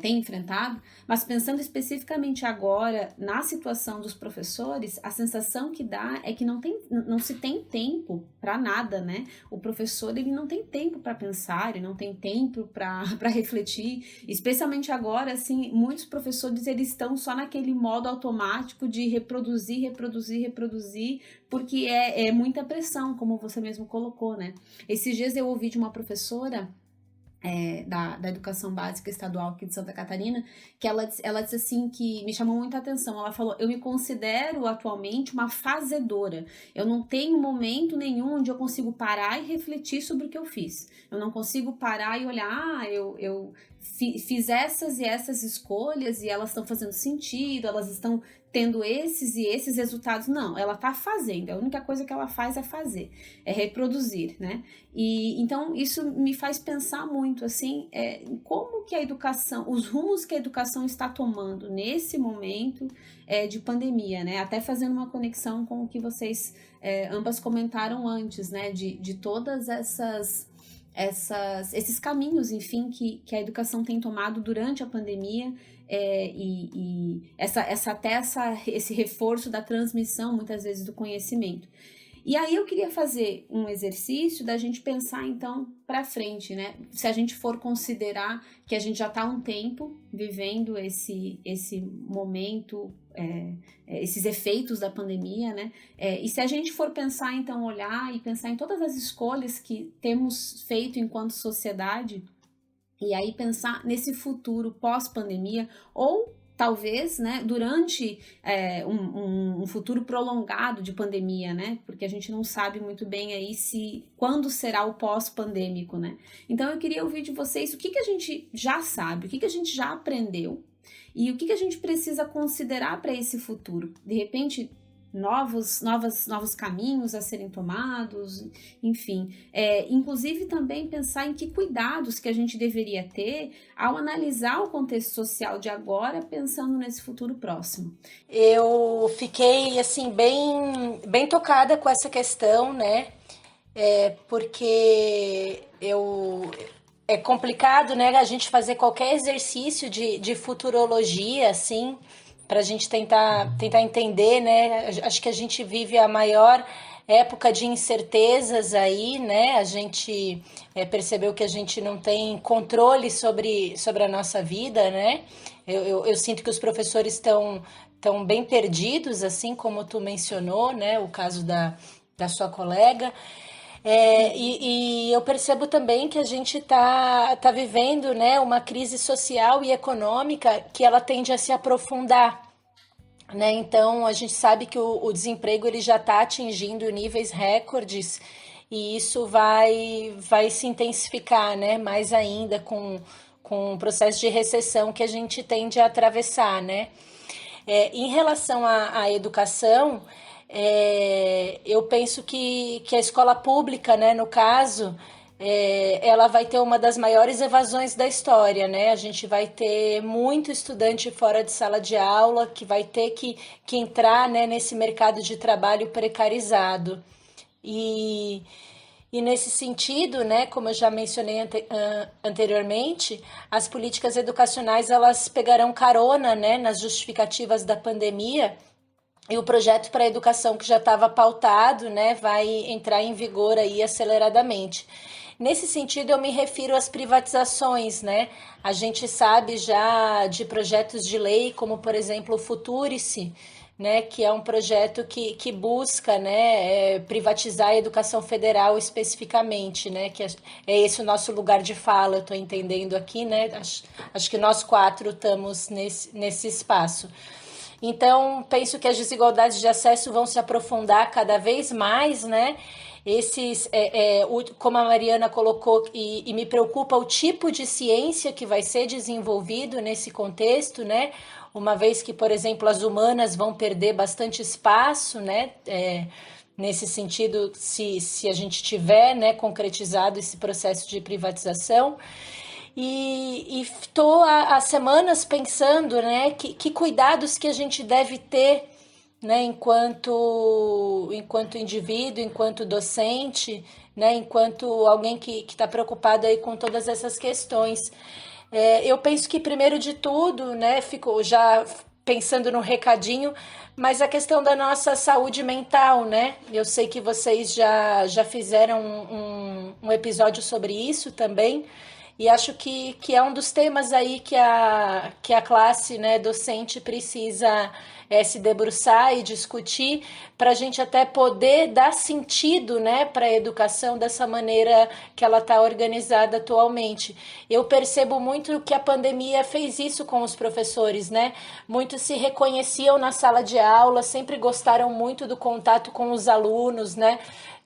[SPEAKER 6] tem enfrentado, mas pensando especificamente agora na situação dos professores, a sensação que dá é que não se tem tempo para nada, né? O professor ele não tem tempo para pensar, ele não tem tempo para refletir, especialmente agora, assim, muitos professores eles estão só naquele modo automático de reproduzir, porque é muita pressão, como você mesmo colocou, né? Esses dias eu ouvi de uma professora da educação básica estadual aqui de Santa Catarina, que ela disse assim, que me chamou muita atenção. Ela falou: eu me considero atualmente uma fazedora, eu não tenho momento nenhum onde eu consigo parar e refletir sobre o que eu fiz, eu não consigo parar e olhar, eu fiz essas e essas escolhas e elas estão fazendo sentido, elas estão tendo esses e esses resultados. Não, ela tá fazendo, a única coisa que ela faz é fazer, é reproduzir, né? E então isso me faz pensar muito, assim, em como que a educação, os rumos que a educação está tomando nesse momento de pandemia, né? Até fazendo uma conexão com o que vocês ambas comentaram antes, né? De todas esses caminhos, enfim, que a educação tem tomado durante a pandemia, esse reforço da transmissão, muitas vezes, do conhecimento. E aí eu queria fazer um exercício da gente pensar, então, para frente, né? Se a gente for considerar que a gente já está há um tempo vivendo esse momento, esses efeitos da pandemia, né? E se a gente for pensar, então, olhar e pensar em todas as escolhas que temos feito enquanto sociedade, e aí pensar nesse futuro pós-pandemia, ou talvez, né, durante um futuro prolongado de pandemia, né, porque a gente não sabe muito bem aí quando será o pós-pandêmico, né. Então eu queria ouvir de vocês o que a gente já sabe, o que a gente já aprendeu e o que a gente precisa considerar para esse futuro. De repente, novos caminhos a serem tomados, enfim. Inclusive também pensar em que cuidados que a gente deveria ter ao analisar o contexto social de agora, pensando nesse futuro próximo.
[SPEAKER 7] Eu fiquei, assim, bem tocada com essa questão, né? Porque é complicado, né, a gente fazer qualquer exercício de futurologia, assim, para a gente tentar entender, né? Acho que a gente vive a maior época de incertezas aí, né? A gente percebeu que a gente não tem controle sobre a nossa vida, né? Eu sinto que os professores estão bem perdidos, assim como tu mencionou, né? O caso da sua colega. E eu percebo também que a gente tá vivendo, né, uma crise social e econômica que ela tende a se aprofundar. né? Então, a gente sabe que o desemprego ele já está atingindo níveis recordes e isso vai se intensificar, né? Mais ainda com o processo de recessão que a gente tende a atravessar, né? Em relação à educação, eu penso que a escola pública, né, no caso, ela vai ter uma das maiores evasões da história, né? A gente vai ter muito estudante fora de sala de aula que vai ter que entrar, né, nesse mercado de trabalho precarizado. E nesse sentido, né, como eu já mencionei anteriormente, as políticas educacionais elas pegarão carona, né, nas justificativas da pandemia e o projeto para a educação que já estava pautado, né, vai entrar em vigor aí aceleradamente. Nesse sentido, eu me refiro às privatizações, né? A gente sabe já de projetos de lei, como, por exemplo, o Futurice, né, que é um projeto que busca, né, privatizar a educação federal especificamente, né, que é esse o nosso lugar de fala, eu estou entendendo aqui, né, acho que nós 4 estamos nesse espaço. Então, penso que as desigualdades de acesso vão se aprofundar cada vez mais, né, como a Mariana colocou, e me preocupa o tipo de ciência que vai ser desenvolvido nesse contexto, né, uma vez que, por exemplo, as humanas vão perder bastante espaço, né, nesse sentido, se a gente tiver, né, concretizado esse processo de privatização. E estou há semanas pensando, né, que cuidados que a gente deve ter, né, enquanto indivíduo, enquanto docente, né, enquanto alguém que está preocupado aí com todas essas questões. Eu penso que, primeiro de tudo, né, fico já pensando no recadinho, mas a questão da nossa saúde mental, né? Eu sei que vocês já fizeram um episódio sobre isso também, e acho que é um dos temas aí que a classe, né, docente precisa se debruçar e discutir para a gente até poder dar sentido, né, para a educação dessa maneira que ela está organizada atualmente. Eu percebo muito que a pandemia fez isso com os professores, né? Muitos se reconheciam na sala de aula, sempre gostaram muito do contato com os alunos, né?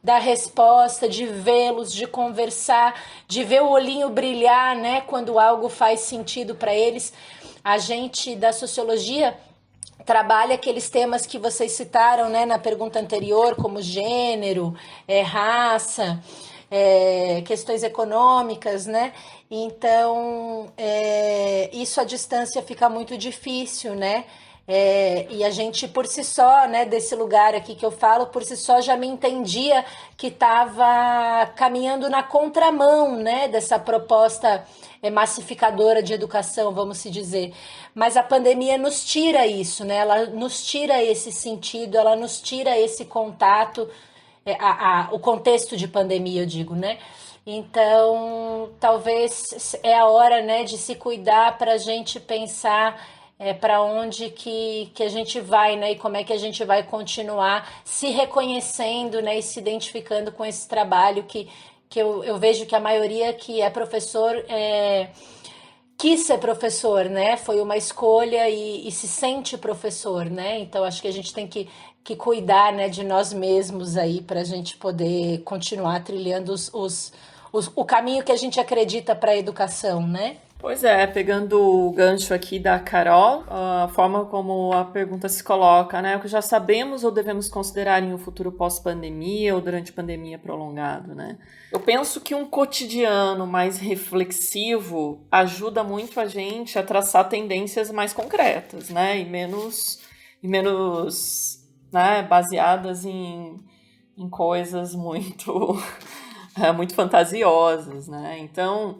[SPEAKER 7] Da resposta, de vê-los, de conversar, de ver o olhinho brilhar, né, quando algo faz sentido para eles. A gente da sociologia trabalha aqueles temas que vocês citaram, né, na pergunta anterior, como gênero, raça, questões econômicas, né? Então, isso à distância fica muito difícil, né? E a gente, por si só, né, desse lugar aqui que eu falo, por si só já me entendia que estava caminhando na contramão, né, dessa proposta massificadora de educação, vamos se dizer. Mas a pandemia nos tira isso, né? Ela nos tira esse sentido, ela nos tira esse contato, o contexto de pandemia, eu digo, né? Então, talvez é a hora, né, de se cuidar para a gente pensar para onde que a gente vai, né, e como é que a gente vai continuar se reconhecendo, né, e se identificando com esse trabalho que eu vejo que a maioria que é professor quis ser professor, né, foi uma escolha e se sente professor, né, então acho que a gente tem que cuidar, né, de nós mesmos aí para a gente poder continuar trilhando o caminho que a gente acredita para a educação, né?
[SPEAKER 8] Pois é, pegando o gancho aqui da Carol, a forma como a pergunta se coloca, né? O que já sabemos ou devemos considerar em um futuro pós-pandemia ou durante pandemia prolongado, né? Eu penso que um cotidiano mais reflexivo ajuda muito a gente a traçar tendências mais concretas, né? E menos né, baseadas em coisas muito, muito fantasiosas, né? Então,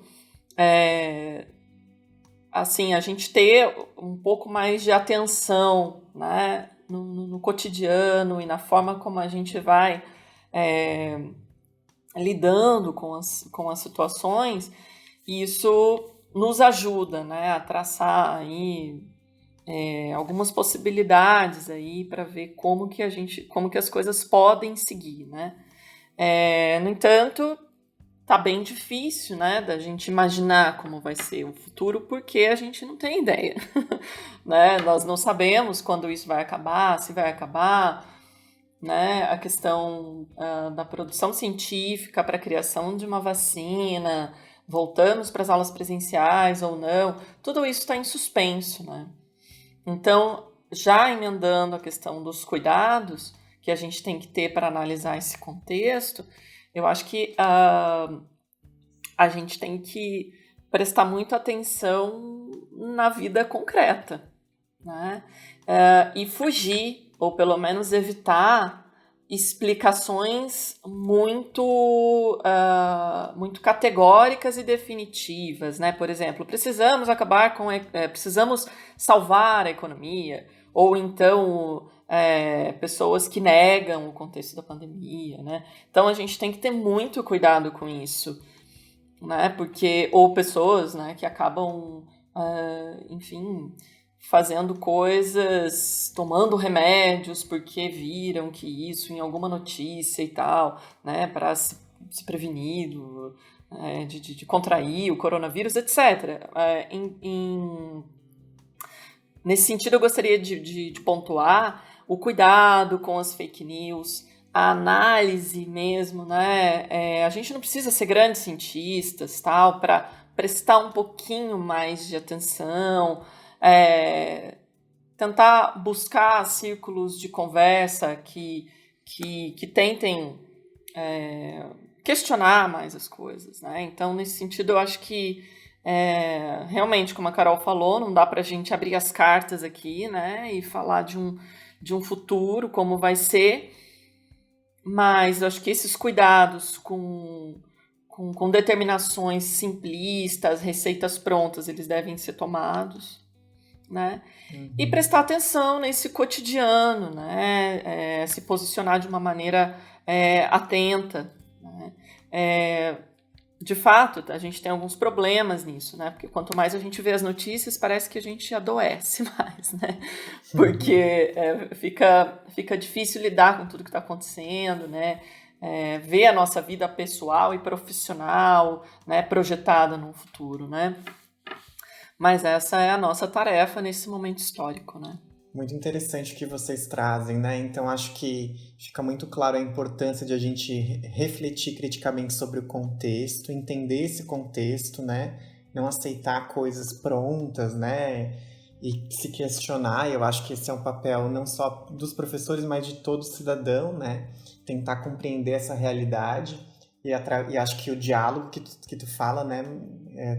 [SPEAKER 8] assim, a gente ter um pouco mais de atenção, né, no cotidiano e na forma como a gente vai lidando com as situações, isso nos ajuda, né, a traçar aí algumas possibilidades aí para ver como que as coisas podem seguir, né? No entanto, tá bem difícil, né, da gente imaginar como vai ser o futuro, porque a gente não tem ideia, né? Nós não sabemos quando isso vai acabar, se vai acabar, né? A questão da produção científica para a criação de uma vacina, voltamos para as aulas presenciais ou não, tudo isso está em suspenso, né? Então, já emendando a questão dos cuidados que a gente tem que ter para analisar esse contexto, eu acho que a gente tem que prestar muita atenção na vida concreta, né? E fugir, ou pelo menos evitar, explicações muito categóricas e definitivas, né? Por exemplo, precisamos precisamos salvar a economia, ou então pessoas que negam o contexto da pandemia, né? Então a gente tem que ter muito cuidado com isso, né? Ou pessoas, né, que acabam, enfim, fazendo coisas, tomando remédios porque viram que isso em alguma notícia e tal, né, para se prevenir de contrair o coronavírus, etc. Nesse sentido, eu gostaria de pontuar o cuidado com as fake news, a análise mesmo, né? A gente não precisa ser grandes cientistas, tal, para prestar um pouquinho mais de atenção, tentar buscar círculos de conversa que tentem questionar mais as coisas, né? Então, nesse sentido, eu acho que realmente, como a Carol falou, não dá para a gente abrir as cartas aqui, né, e falar de um futuro, como vai ser, mas eu acho que esses cuidados com determinações simplistas, receitas prontas, eles devem ser tomados, né, e prestar atenção nesse cotidiano, né, se posicionar de uma maneira atenta, né. De fato, a gente tem alguns problemas nisso, né? Porque quanto mais a gente vê as notícias, parece que a gente adoece mais, né? Porque fica difícil lidar com tudo que está acontecendo, né? Ver a nossa vida pessoal e profissional, né, projetada no futuro, né? Mas essa é a nossa tarefa nesse momento histórico, né?
[SPEAKER 5] Muito interessante o que vocês trazem, né? Então, acho que fica muito claro a importância de a gente refletir criticamente sobre o contexto, entender esse contexto, né? Não aceitar coisas prontas, né? E se questionar. Eu acho que esse é um papel não só dos professores, mas de todo cidadão, né? Tentar compreender essa realidade. E acho que o diálogo que tu fala, né?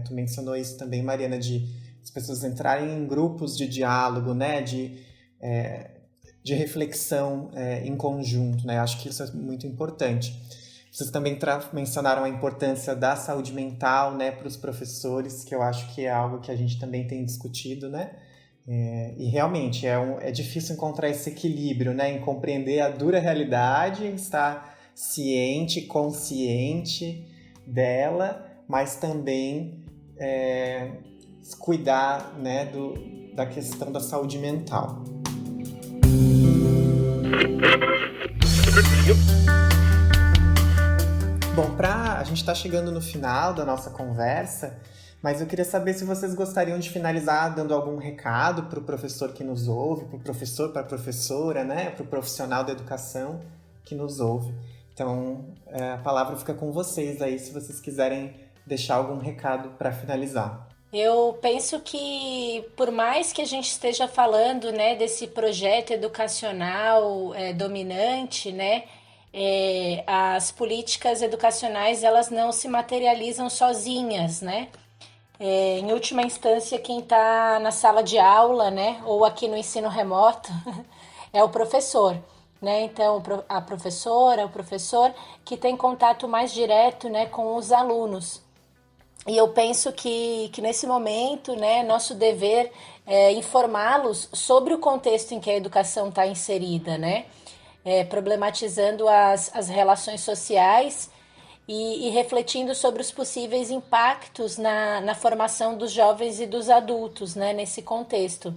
[SPEAKER 5] Tu mencionou isso também, Mariana, de as pessoas entrarem em grupos de diálogo, né, de reflexão em conjunto, né, acho que isso é muito importante. Vocês também mencionaram a importância da saúde mental, né, para os professores, que eu acho que é algo que a gente também tem discutido, né, e realmente é difícil encontrar esse equilíbrio, né, em compreender a dura realidade, estar ciente, consciente dela, mas também cuidar, né, da questão da saúde mental. Bom, a gente está chegando no final da nossa conversa, mas eu queria saber se vocês gostariam de finalizar dando algum recado para o professor que nos ouve, para o professor, para a professora, né, para o profissional da educação que nos ouve. Então, a palavra fica com vocês aí, se vocês quiserem deixar algum recado para finalizar.
[SPEAKER 7] Eu penso que, por mais que a gente esteja falando, né, desse projeto educacional dominante, né, as políticas educacionais, elas não se materializam sozinhas, né? Em última instância, quem está na sala de aula, né, ou aqui no ensino remoto, é o professor, né? Então, a professora, o professor, que tem contato mais direto, né, com os alunos. E eu penso que nesse momento, né, nosso dever é informá-los sobre o contexto em que a educação está inserida, né? Problematizando as relações sociais e refletindo sobre os possíveis impactos na formação dos jovens e dos adultos, né, nesse contexto.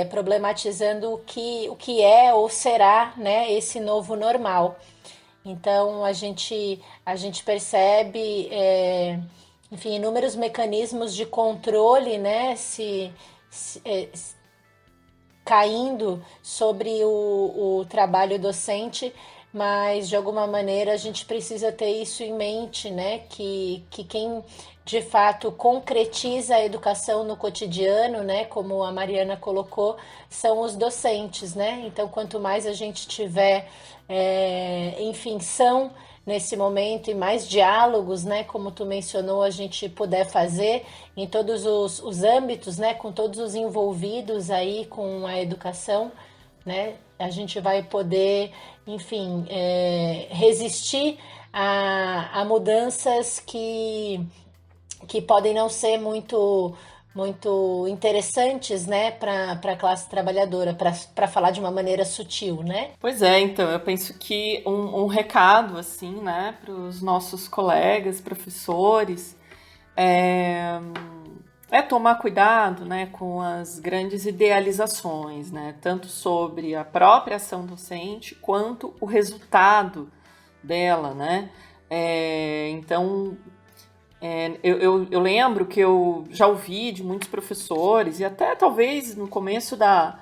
[SPEAKER 7] Problematizando o que é ou será, né, esse novo normal. Então, a gente percebe, enfim, inúmeros mecanismos de controle, né, caindo sobre o trabalho docente, mas de alguma maneira a gente precisa ter isso em mente, né? Que quem de fato concretiza a educação no cotidiano, né? Como a Mariana colocou, são os docentes, né? Então, quanto mais a gente tiver, enfim, nesse momento e mais diálogos, né? Como tu mencionou, a gente puder fazer em todos os âmbitos, né? Com todos os envolvidos aí com a educação, né? A gente vai poder, enfim, resistir a mudanças que podem não ser muito interessantes, né, para a classe trabalhadora, para falar de uma maneira sutil, né?
[SPEAKER 8] Pois é, então, eu penso que um recado, assim, né, para os nossos colegas, professores, é tomar cuidado, né, com as grandes idealizações, né, tanto sobre a própria ação docente quanto o resultado dela, né. Então, eu lembro que eu já ouvi de muitos professores, e até talvez no começo da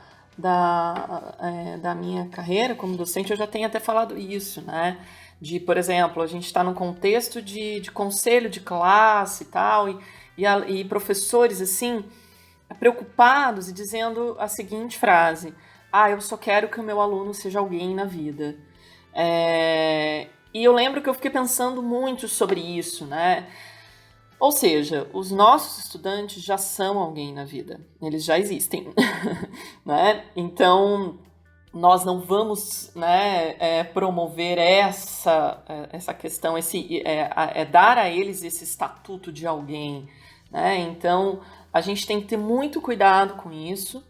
[SPEAKER 8] minha carreira como docente eu já tenho até falado isso, né, de, por exemplo, a gente está num contexto de conselho de classe e tal, e professores, assim, preocupados e dizendo a seguinte frase: eu só quero que o meu aluno seja alguém na vida. E eu lembro que eu fiquei pensando muito sobre isso, né? Ou seja, os nossos estudantes já são alguém na vida, eles já existem, né? Então, nós não vamos, né, promover essa questão, dar a eles esse estatuto de alguém, né? Então, a gente tem que ter muito cuidado com isso,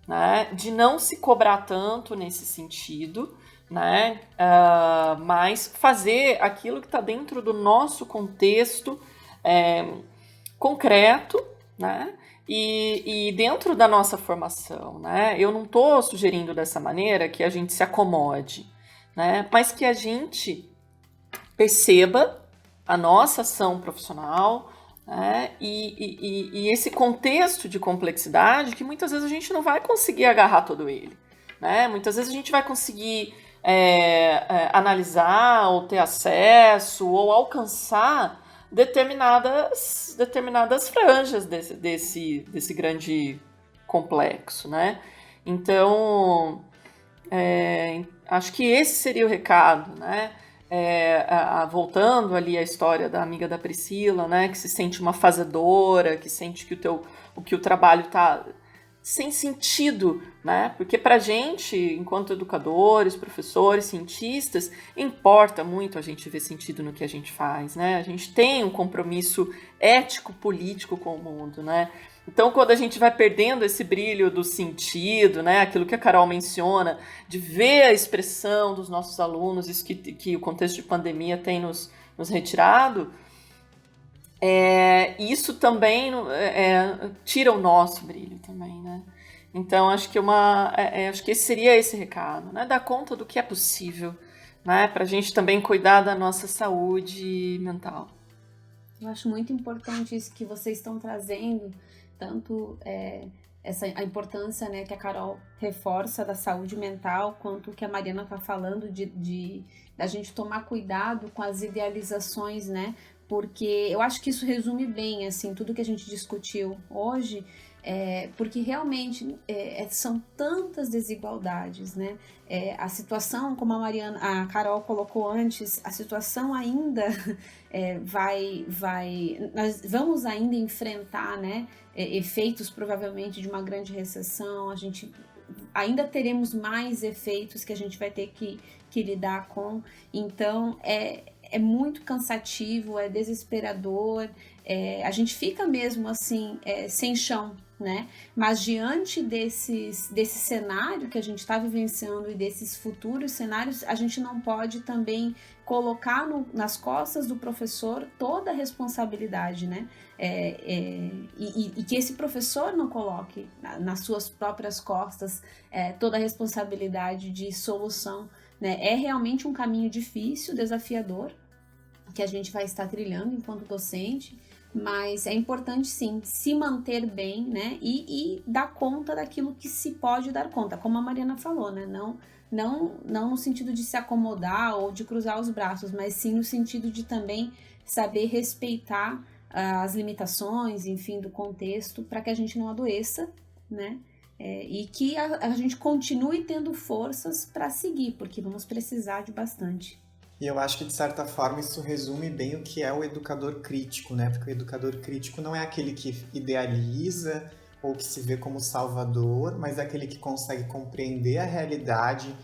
[SPEAKER 8] né, de não se cobrar tanto nesse sentido, né, mas fazer aquilo que está dentro do nosso contexto concreto, né, e dentro da nossa formação, né? Eu não estou sugerindo dessa maneira que a gente se acomode, né, mas que a gente perceba a nossa ação profissional, né, e esse contexto de complexidade que muitas vezes a gente não vai conseguir agarrar todo ele, né? Muitas vezes a gente vai conseguir analisar ou ter acesso ou alcançar determinadas franjas desse grande complexo, né? Então, acho que esse seria o recado, né? Voltando ali à história da amiga da Priscila, né, que se sente uma fazedora, que sente que o trabalho está sem sentido, né? Porque para a gente, enquanto educadores, professores, cientistas, importa muito a gente ver sentido no que a gente faz, né? A gente tem um compromisso ético-político com o mundo, né? Então, quando a gente vai perdendo esse brilho do sentido, né, aquilo que a Carol menciona, de ver a expressão dos nossos alunos, isso que o contexto de pandemia tem nos retirado, isso também tira o nosso brilho também, né? Então, acho que esse seria esse recado, né? Dar conta do que é possível, né? Para a gente também cuidar da nossa saúde mental.
[SPEAKER 6] Eu acho muito importante isso que vocês estão trazendo, tanto a importância, né, que a Carol reforça da saúde mental, quanto que a Mariana está falando da gente tomar cuidado com as idealizações, né? Porque eu acho que isso resume bem, assim, tudo que a gente discutiu hoje, porque realmente são tantas desigualdades, né? A situação, como a Carol colocou antes, a situação ainda nós vamos ainda enfrentar, né, efeitos provavelmente de uma grande recessão, a gente ainda teremos mais efeitos que a gente vai ter que lidar com, então é muito cansativo, é desesperador, a gente fica mesmo assim, sem chão, né? Mas diante desse cenário que a gente está vivenciando e desses futuros cenários, a gente não pode também colocar nas costas do professor toda a responsabilidade, né? E que esse professor não coloque nas suas próprias costas toda a responsabilidade de solução, né? É realmente um caminho difícil, desafiador, que a gente vai estar trilhando enquanto docente, mas é importante sim se manter bem, né? E dar conta daquilo que se pode dar conta, como a Mariana falou, né? Não no sentido de se acomodar ou de cruzar os braços, mas sim no sentido de também saber respeitar as limitações, enfim, do contexto, para que a gente não adoeça, né? E que a gente continue tendo forças para seguir, porque vamos precisar de bastante.
[SPEAKER 5] E eu acho que, de certa forma, isso resume bem o que é o educador crítico, né? Porque o educador crítico não é aquele que idealiza ou que se vê como salvador, mas é aquele que consegue compreender a realidade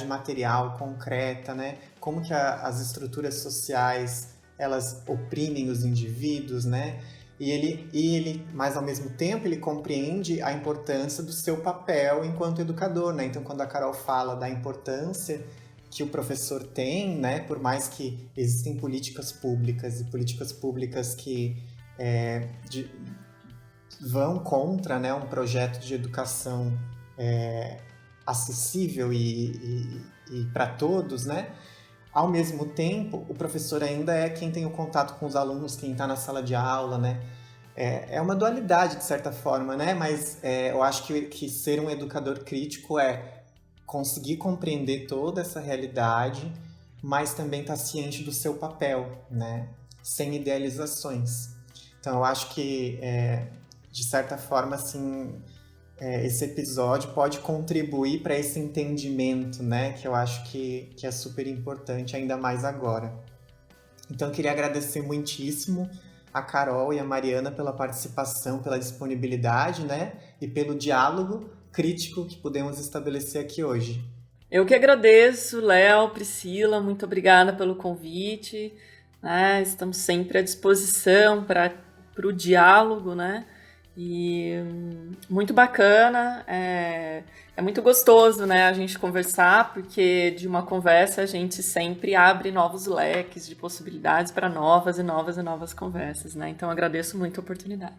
[SPEAKER 5] material, concreta, né? Como que as estruturas sociais, elas oprimem os indivíduos, né? E ele, mas ao mesmo tempo, ele compreende a importância do seu papel enquanto educador, né? Então, quando a Carol fala da importância que o professor tem, né? Por mais que existem políticas públicas que vão contra, né, um projeto de educação acessível e para todos, né? Ao mesmo tempo, o professor ainda é quem tem o contato com os alunos, quem está na sala de aula, né? É uma dualidade, de certa forma, né? Mas eu acho que ser um educador crítico é conseguir compreender toda essa realidade, mas também estar ciente do seu papel, né? Sem idealizações. Então, eu acho que, de certa forma, assim, esse episódio pode contribuir para esse entendimento, né? Que eu acho que é super importante, ainda mais agora. Então, eu queria agradecer muitíssimo a Carol e a Mariana pela participação, pela disponibilidade, né? E pelo diálogo crítico que podemos estabelecer aqui hoje.
[SPEAKER 8] Eu que agradeço, Léo, Priscila, muito obrigada pelo convite, né? Estamos sempre à disposição para o diálogo, né? E muito bacana, é muito gostoso, né, a gente conversar, porque de uma conversa a gente sempre abre novos leques de possibilidades para novas conversas, né? Então agradeço muito a oportunidade.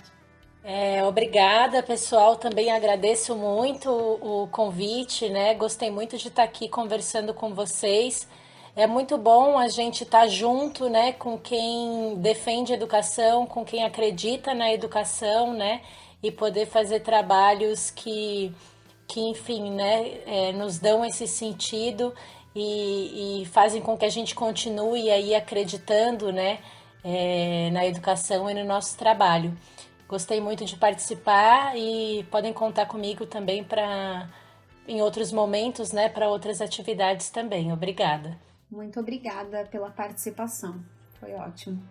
[SPEAKER 7] Obrigada, pessoal. Também agradeço muito o convite, né? Gostei muito de estar aqui conversando com vocês. É muito bom a gente estar junto, né, com quem defende a educação, com quem acredita na educação, né? E poder fazer trabalhos que enfim, né, nos dão esse sentido e fazem com que a gente continue aí acreditando, né, na educação e no nosso trabalho. Gostei muito de participar e podem contar comigo também em outros momentos, né, para outras atividades também. Obrigada.
[SPEAKER 6] Muito obrigada pela participação. Foi ótimo.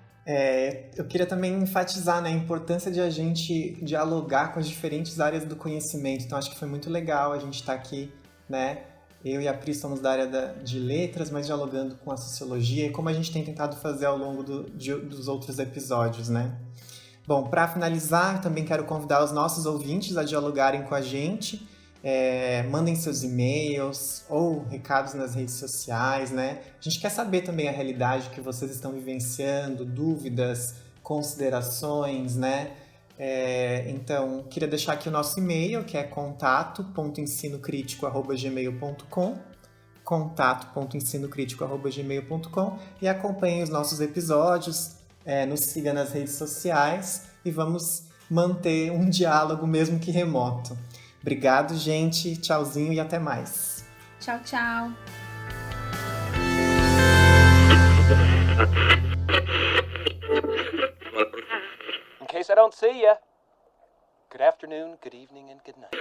[SPEAKER 5] Eu queria também enfatizar, né, a importância de a gente dialogar com as diferentes áreas do conhecimento. Então, acho que foi muito legal a gente estar aqui, né? Eu e a Pri somos da área de letras, mas dialogando com a sociologia, e como a gente tem tentado fazer ao longo dos outros episódios, né? Bom, para finalizar, também quero convidar os nossos ouvintes a dialogarem com a gente. Mandem seus e-mails ou recados nas redes sociais, né? A gente quer saber também a realidade que vocês estão vivenciando, dúvidas, considerações, né? Então, queria deixar aqui o nosso e-mail, que é contato.ensinocritico@gmail.com, contato.ensinocritico@gmail.com, e acompanhem os nossos episódios, nos siga nas redes sociais e vamos manter um diálogo mesmo que remoto. Obrigado, gente. Tchauzinho e até mais.
[SPEAKER 6] Tchau, tchau.
[SPEAKER 1] In case I don't see ya, good afternoon, good evening, and good night.